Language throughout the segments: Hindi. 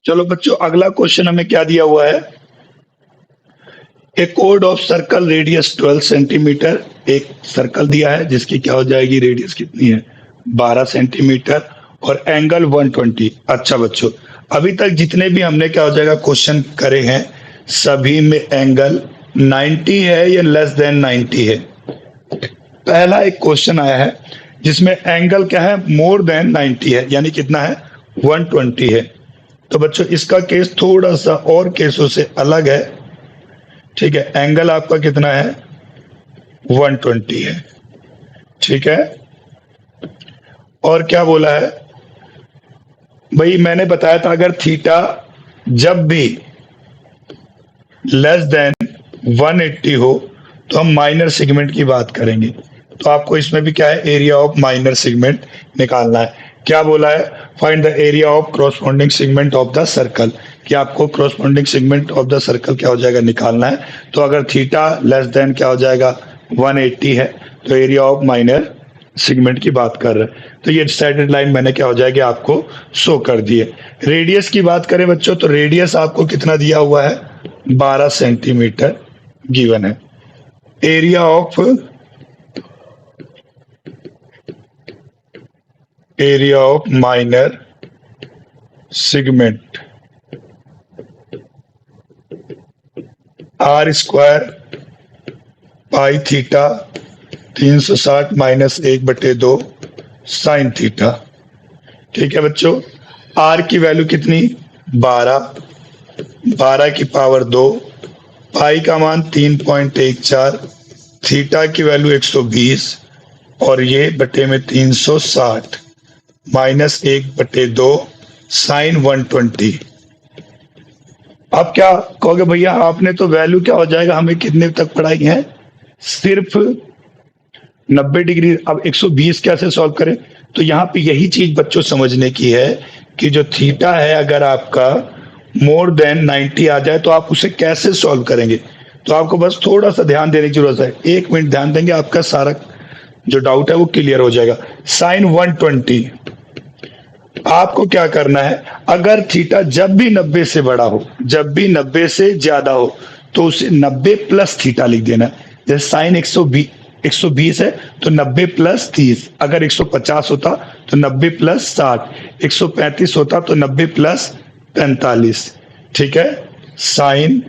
चलो बच्चों, अगला क्वेश्चन हमें क्या दिया हुआ है। ए कोड ऑफ सर्कल रेडियस 12 सेंटीमीटर। एक सर्कल दिया है जिसकी क्या हो जाएगी, रेडियस कितनी है, 12 सेंटीमीटर, और एंगल 120। अच्छा बच्चों, अभी तक जितने भी हमने क्या हो जाएगा क्वेश्चन करे हैं, सभी में एंगल 90 है या लेस देन 90 है। पहला एक क्वेश्चन आया है जिसमें एंगल क्या है, मोर देन 90 है, यानी कितना है, 120 है। तो बच्चों इसका केस थोड़ा सा और केसों से अलग है। ठीक है, एंगल आपका कितना है, 120 है। ठीक है, और क्या बोला है भाई, मैंने बताया था अगर थीटा जब भी लेस देन 180 हो तो हम माइनर सेगमेंट की बात करेंगे। तो आपको इसमें भी क्या है, एरिया ऑफ माइनर सेगमेंट निकालना है। क्या बोला है, find the area of corresponding segment of the circle, कि आपको corresponding segment of the circle क्या हो जाएगा, निकालना है। तो अगर थीटा लेस देन क्या हो जाएगा, 180 है, तो एरिया ऑफ माइनर सेगमेंट की बात कर रहे हैं। तो ये डिसाइडेड लाइन मैंने क्या हो जाएगी आपको शो कर दी है। रेडियस की बात करें बच्चों, तो रेडियस आपको कितना दिया हुआ है, 12 सेंटीमीटर गिवन है। Area of minor segment R square pi theta 360 minus 1/2 sine theta. ठीक है बच्चों, आर की वैल्यू कितनी, 12, 12 की पावर 2, पाई का मान 3.14, थीटा की वैल्यू 120, और ये बटे में 360 माइनस 1/2 साइन 120। अब क्या कहोगे भैया, आपने तो वैल्यू क्या हो जाएगा, हमें कितने तक पढ़ाई है, सिर्फ 90 डिग्री। अब 120 कैसे सॉल्व करें, तो यहाँ पे यही चीज बच्चों समझने की है कि जो थीटा है अगर आपका मोर देन 90 आ जाए तो आप उसे कैसे सॉल्व करेंगे। तो आपको बस थोड़ा सा ध्यान देने की जरूरत है, 1 मिनट ध्यान देंगे, आपका सारा जो डाउट है वो क्लियर हो जाएगा। साइन 120, आपको क्या करना है, अगर थीटा जब भी 90 से बड़ा हो, जब भी 90 से ज्यादा हो, तो उसे 90 प्लस थीटा लिख देना। जैसे साइन 120 है तो 90 प्लस 30, अगर 150 होता तो 90 प्लस 60, 135 होता तो 90 प्लस 45। ठीक है, साइन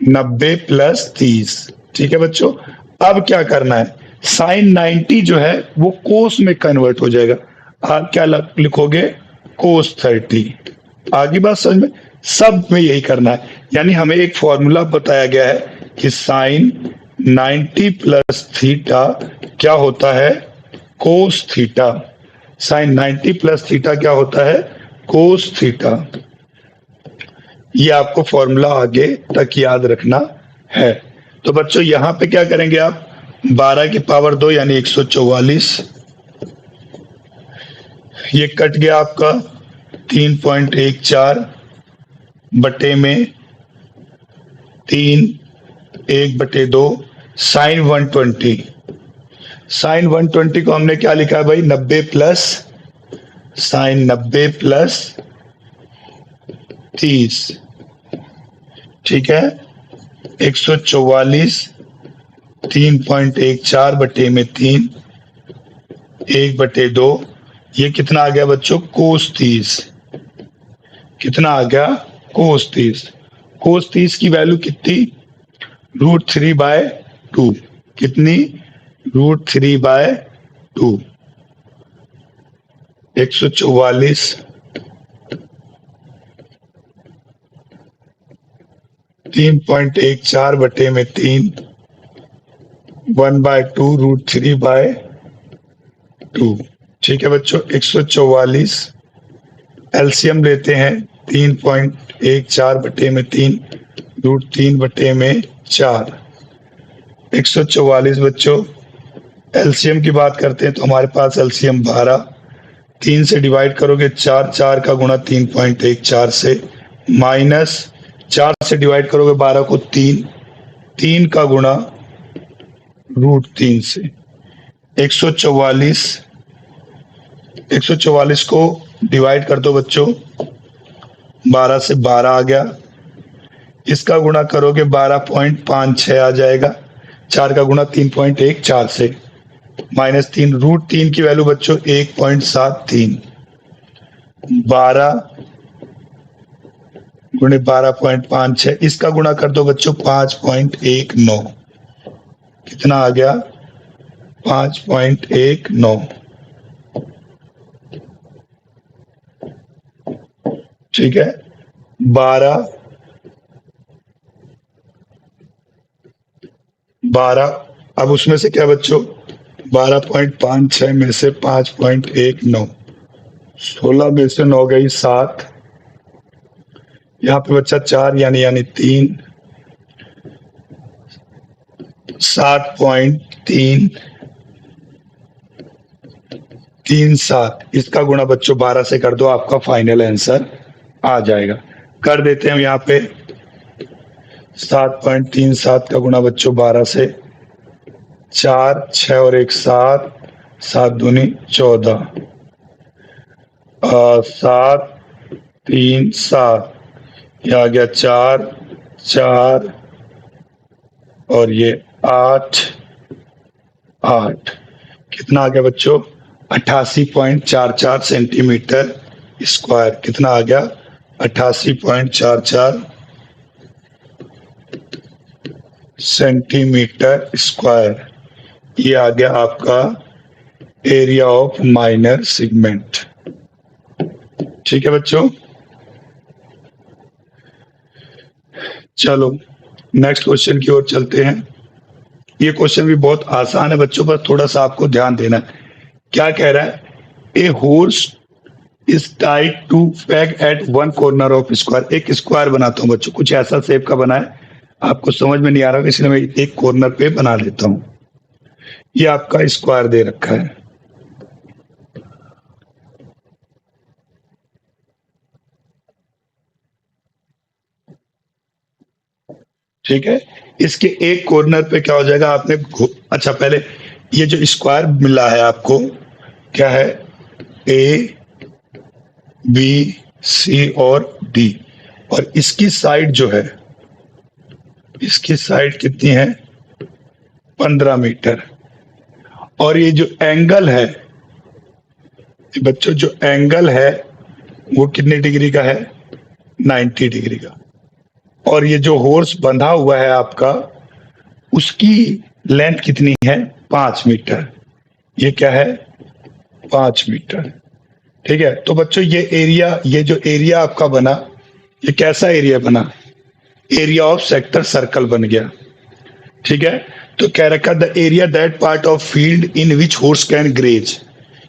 90 प्लस 30। ठीक है बच्चों, अब क्या करना है, साइन 90 जो है वो कोस में कन्वर्ट हो जाएगा। आप क्या लिखोगे, कोस 30। आगे बात समझ में, सब में यही करना है। यानी हमें एक फॉर्मूला बताया गया है कि साइन 90 प्लस थीटा क्या होता है, cos theta. Sine 90 plus theta क्या होता है, कोस थीटा। ये आपको फॉर्मूला आगे तक याद रखना है। तो बच्चों यहां पे क्या करेंगे आप, 12 की पावर 2 यानी 144, ये कट गया आपका 3.14 बटे में 3, 1/2 साइन 120। साइन 120 को हमने क्या लिखा है भाई, 90 प्लस साइन 90 प्लस 30। ठीक है, 144 3.14 बटे में 3, 1/2, ये कितना आ गया बच्चों, कोस 30। कितना आ गया, कोस 30। कोस 30 की वैल्यू कितनी, √3/2। कितनी, √3/2। 144 3.14 बटे में 3, 1/2 √3/2। ठीक है बच्चों, 144 एलसीएम लेते हैं, 3.14 बटे में 3, √3 बटे में 4। 144 बच्चों, एलसीएम की बात करते हैं तो हमारे पास एलसीएम 12, 3 से डिवाइड करोगे 4, 4 का गुणा 3.14 से, माइनस 4 से डिवाइड करोगे 12 को 3, 3 का गुणा √3 से। 144 को डिवाइड कर दो बच्चों, 12 से 12 आ गया, इसका गुणा करोगे 12.56 आ जाएगा, 4 का गुणा 3.14 से, -3 √3 की वैल्यू बच्चों 1.73, 12 गुणे 12.56, इसका गुणा कर दो बच्चों 5.19, कितना आ गया 5.19। ठीक है, 12 अब उसमें से क्या बच्चों 12.56 में से 5.19, 16 में से 9 गई 7, यहाँ पे बच्चा 4 यानी 3, 7.337, इसका गुणा बच्चों 12 से कर दो, आपका फाइनल आंसर आ जाएगा। कर देते हैं हम यहाँ पे 7.37 का गुणा बच्चों 12 से, 4 6 और 1 7, 7 दूनी 14, 7 3 7, यह आ गया 4 4 और ये 8 8, कितना आ गया बच्चों 88.44 सेंटीमीटर स्क्वायर, कितना आ गया 88.44 सेंटीमीटर स्क्वायर, ये आ गया आपका एरिया ऑफ माइनर सेगमेंट। ठीक है बच्चों, चलो नेक्स्ट क्वेश्चन की ओर चलते हैं। ये क्वेश्चन भी बहुत आसान है बच्चों, पर थोड़ा सा आपको ध्यान देना है। क्या कह रहा है, a horse is tied to peg at one corner of square. एक स्क्वायर बनाता हूँ बच्चों, कुछ ऐसा शेप का बना है, आपको समझ में नहीं आ रहा इसलिए मैं एक कॉर्नर पे बना देता हूँ। ये आपका स्क्वायर दे रखा है, ठीक है। इसके एक कॉर्नर पे क्या हो जाएगा, आपने अच्छा पहले ये जो स्क्वायर मिला है आपको, क्या है ए बी सी और डी, और इसकी साइड जो है, इसकी साइड कितनी है 15 मीटर, और ये जो एंगल है बच्चों, जो एंगल है वो कितने डिग्री का है 90 डिग्री का, और ये जो हॉर्स बंधा हुआ है आपका, उसकी लेंथ कितनी है 5 मीटर, ये क्या है 5 मीटर। ठीक है, तो बच्चों ये एरिया, ये जो एरिया आपका बना, ये कैसा एरिया बना, एरिया ऑफ सेक्टर सर्कल बन गया। ठीक है, तो कह रखा the area that part of field in which horse can graze,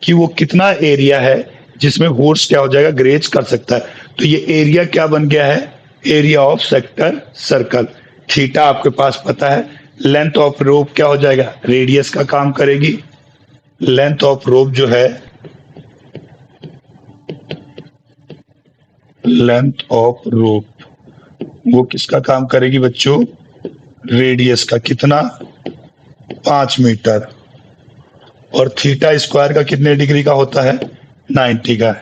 कि वो कितना एरिया है जिसमें हॉर्स क्या हो जाएगा ग्रेज कर सकता है। तो ये एरिया क्या बन गया है, area of sector circle. Theta आपके पास पता है, लेंथ ऑफ रोप क्या हो जाएगा, रेडियस का काम करेगी। लेंथ ऑफ रोप जो है, लेंथ ऑफ रोप वो किसका काम करेगी बच्चों, रेडियस का, कितना 5 मीटर, और थीटा स्क्वायर का कितने डिग्री का होता है 90 का।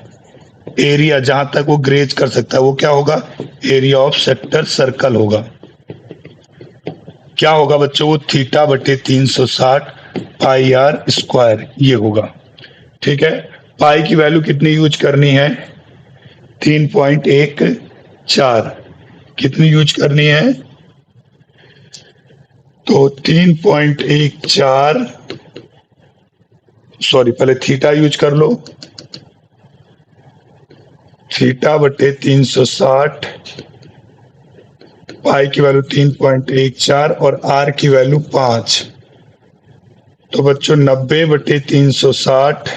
एरिया जहां तक वो ग्रेज कर सकता है वो क्या होगा, एरिया ऑफ सेक्टर सर्कल होगा। क्या होगा बच्चों, वो थीटा बटे 360 पाई आर स्क्वायर, ये होगा। ठीक है, पाई की वैल्यू कितनी यूज करनी है 3.14, कितनी यूज करनी है, तो 3.14, सॉरी पहले थीटा यूज कर लो, थीटा बटे 360, पाई की वैल्यू 3.14 और आर की वैल्यू 5, तो बच्चों 90 बटे 360,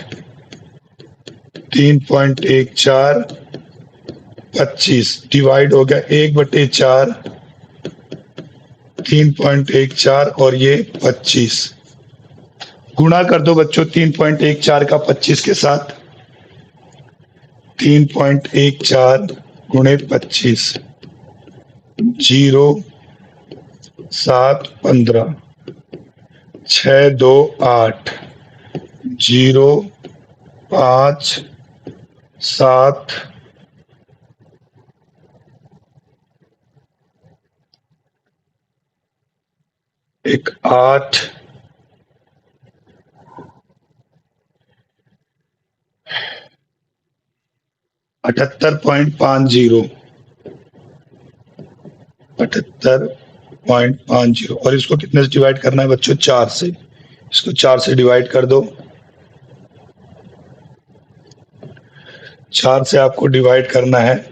3.14 25 डिवाइड हो गया 1/4, 3.14 और ये 25, गुणा कर दो बच्चों 3.14 का 25 के साथ, 3.14 गुणे 25, 0 7 15, 6 2 8, 0 5 7 एक 8, 78.50, 78.50, और इसको कितने से डिवाइड करना है बच्चों? 4 से। इसको 4 से डिवाइड कर दो। 4 से आपको डिवाइड करना है।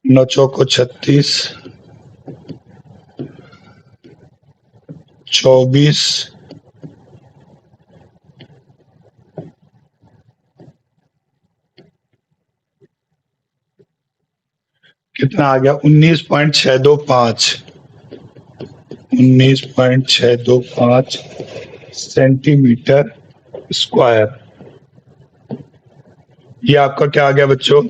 नौ चौको 36, 24, कितना आ गया? 19.625, 19.625 सेंटीमीटर स्क्वायर। ये आपका क्या आ गया बच्चों?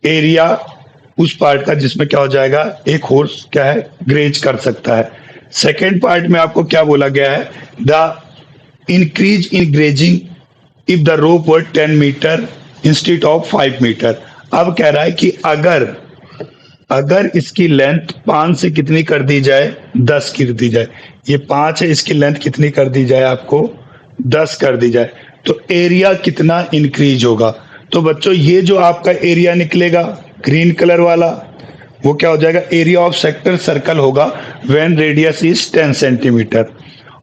एरिया उस पार्ट का जिसमें क्या हो जाएगा, एक हॉर्स क्या है, ग्रेज कर सकता है। सेकेंड पार्ट में आपको क्या बोला गया है? The increase in grazing if the rope were 10 metre instead of 5 metre. अब कह रहा है कि अगर इसकी लेंथ 5 से कितनी कर दी जाए? 10 कर दी जाए। ये 5 है, इसकी लेंथ कितनी कर दी जाए? आपको 10 कर दी जाए, तो एरिया कितना इंक्रीज होगा? तो बच्चों ये जो आपका एरिया निकलेगा ग्रीन कलर वाला, वो क्या हो जाएगा? एरिया ऑफ सेक्टर सर्कल होगा व्हेन रेडियस इज 10 सेंटीमीटर।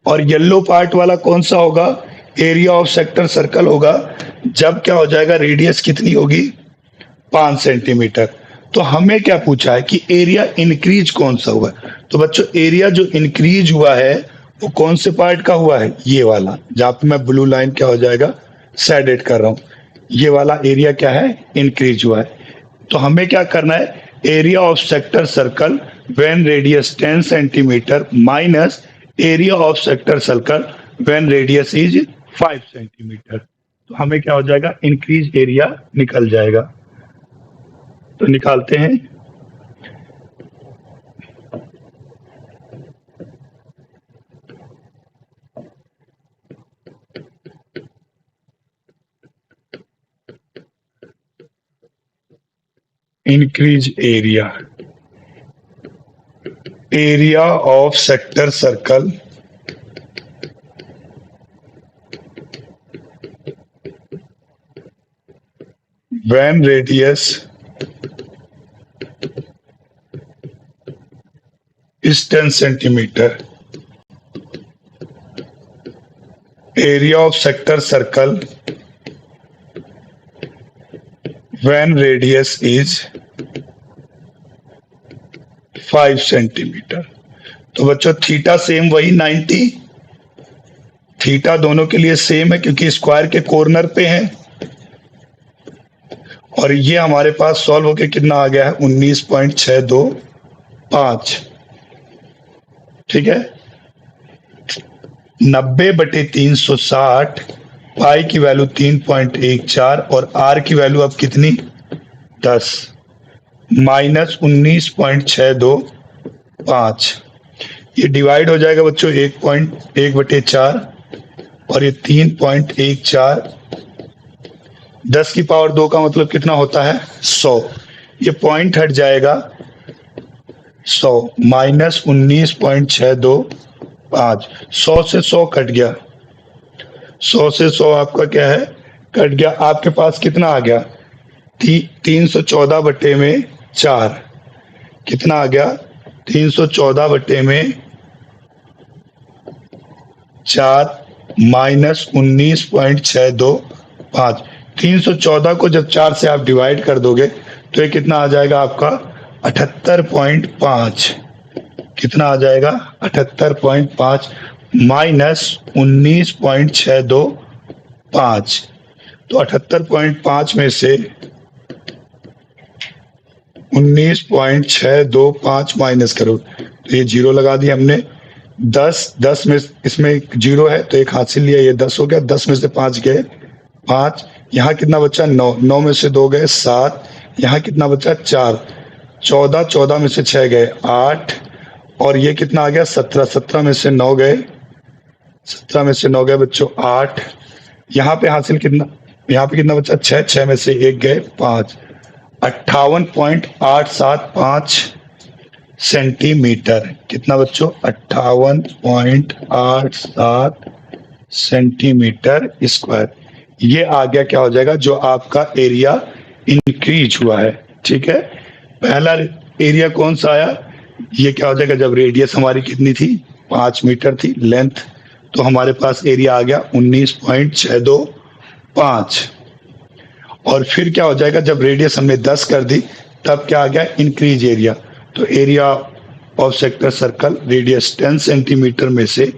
और येलो पार्ट वाला कौन सा होगा? एरिया ऑफ सेक्टर सर्कल होगा जब क्या हो जाएगा, रेडियस कितनी होगी? 5 सेंटीमीटर। तो हमें क्या पूछा है कि एरिया इंक्रीज कौन सा हुआ है? तो बच्चों एरिया जो इंक्रीज हुआ है वो कौन से पार्ट का हुआ है? ये वाला, जहां पे मैं ब्लू लाइन क्या हो जाएगा, शेडेड कर रहा हूं। ये वाला एरिया क्या है? इंक्रीज हुआ है। तो हमें क्या करना है? Area of sector circle when radius 10 centimetre minus area of sector circle when radius is 5 centimetre. तो हमें क्या हो जाएगा? इंक्रीज एरिया निकल जाएगा। तो निकालते हैं। Increase area of sector circle when radius is 10 centimeter, area of sector circle when radius is 5 centimetre. तो बच्चों थीटा सेम वही 90, थीटा दोनों के लिए सेम है क्योंकि स्क्वायर के कॉर्नर पे है। और ये हमारे पास सॉल्व होके कितना आ गया है? 19.625। ठीक है, 90/360, पाई की वैल्यू 3.14 और आर की वैल्यू अब कितनी? 10 माइनस 19.625। ये डिवाइड हो जाएगा बच्चों 1.1/4 और ये 3.14। 10 की पावर 2 का मतलब कितना होता है? 100। ये पॉइंट हट जाएगा 100 माइनस 19.625। 100 से 100 कट गया, 100 से 100 आपका क्या है? कट गया। आपके पास कितना आ गया? 314/4 कितना आ गया? 314/4 माइनस 19.625। 314 को जब 4 से आप डिवाइड कर दोगे तो ये कितना आ जाएगा आपका? 78.5। कितना आ जाएगा? 78.5 माइनस 19.625। तो 78.5 में से 19.625 माइनस करो तो ये जीरो लगा दिया हमने। 10 में इसमें जीरो है तो एक हाथ से लिया, ये 10 हो गया। 10 में से 5 गए 5, यहाँ कितना बचा? 9, 9 में से 2 गए 7, यहाँ कितना बचा? 4, 14, 14 में से 6 गए 8 और ये कितना आ गया? 17, 17 में से 9 गए, 17 में से 9 गए बच्चों 8, यहाँ पे हासिल कितना, यहाँ पे कितना बचा, 6, 6 में से 1 गए 5, 58.875 सेंटीमीटर। कितना बच्चों, 58.87 सेंटीमीटर स्क्वायर। ये आ गया, क्या हो जाएगा, जो आपका एरिया इंक्रीज हुआ है। ठीक है, पहला एरिया कौन सा आया, ये क्या हो जाएगा, जब रेडियस हमारी कितनी थी, 5 मीटर थी लेंथ, तो हमारे पास एरिया आ गया 19.625। और फिर क्या हो जाएगा, जब रेडियस हमने 10 कर दी तब क्या आ गया, इंक्रीज एरिया। तो area of sector circle, radius 10 centimetre में से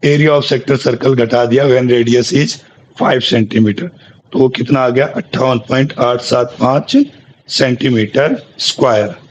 एरिया ऑफ सेक्टर सर्कल घटा दिया व्हेन रेडियस इज 5 सेंटीमीटर, तो वो कितना आ गया, 58.875 सेंटीमीटर स्क्वायर।